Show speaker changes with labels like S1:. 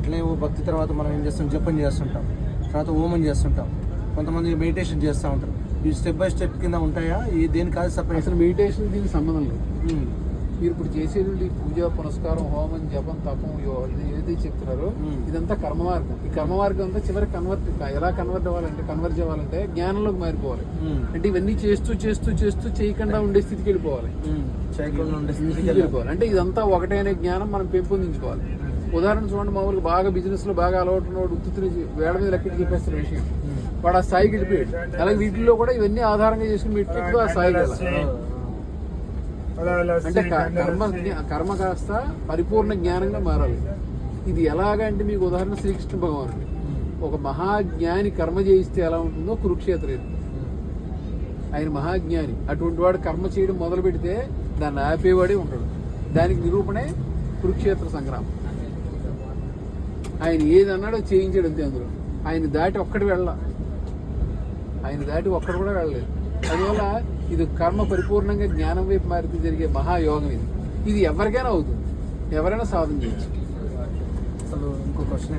S1: అట్లనే భక్తి తర్వాత మనం ఏం చేస్తాం, జపం చేస్తుంటాం, తర్వాత హోమం చేస్తుంటాం, కొంతమంది మెడిటేషన్ చేస్తూ ఉంటారు. ఈ స్టెప్ బై స్టెప్ కింద ఉంటాయా? ఈ దేని కాదు సపరేట్?
S2: అసలు మెడిటేషన్ దీనికి సంబంధం లేదు. మీరు ఇప్పుడు చేసేది పూజ, పునస్కారం, హోమం, జపం, తపం ఏదైతే చెప్తున్నారో ఇదంతా కర్మ మార్గం. ఈ కర్మ మార్గం అంతా చివరికి ఎలా కన్వర్ట్ అవ్వాలంటే జ్ఞానంలోకి మారిపోవాలి. అంటే ఇవన్నీ చేస్తూ చేస్తూ చేస్తూ చేయకుండా ఉండే స్థితికి వెళ్ళిపోవాలి. అంటే ఇదంతా ఒకటే అనే జ్ఞానం మనం పెంపొందించుకోవాలి. ఉదాహరణ చూడండి, మామూలుగా బాగా బిజినెస్ లో బాగా అలవాటు ఉన్నవాడు ఉత్తుని వేడ మీద లెక్కటి చెప్పేస్తున్న విషయం, వాడు ఆ స్థాయికి వెళ్ళిపోయాడు. అలాగే వీటిల్లో కూడా ఇవన్నీ ఆధారంగా చేసుకుని పెట్టి ఆ స్థాయికి వెళ్ళాలి. అంటే కర్మ కాస్త పరిపూర్ణ జ్ఞానంగా మారాలి. ఇది ఎలాగంటే మీకు ఉదాహరణ శ్రీకృష్ణ భగవానుడు, ఒక మహాజ్ఞాని కర్మ చేయిస్తే ఎలా ఉంటుందో కురుక్షేత్ర యుద్ధం. ఆయన మహాజ్ఞాని, అటువంటి వాడు కర్మ చేయడం మొదలు పెడితే దాన్ని ఆపేవాడే ఉంటాడు. దానికి నిరూపణే కురుక్షేత్ర సంగ్రామం. ఆయన ఏది అన్నాడో చేయించాడు అంతే. అందులో ఆయన దాటి ఒక్కడు కూడా వెళ్ళలేదు. అందువల్ల ఇది కర్మ పరిపూర్ణంగా జ్ఞానం వైపు మారితే జరిగే మహాయోగం. ఇది ఎవరికైనా అవుతుంది, ఎవరైనా సాధన చేయొచ్చు.
S1: అసలు ఇంకో క్వశ్చన్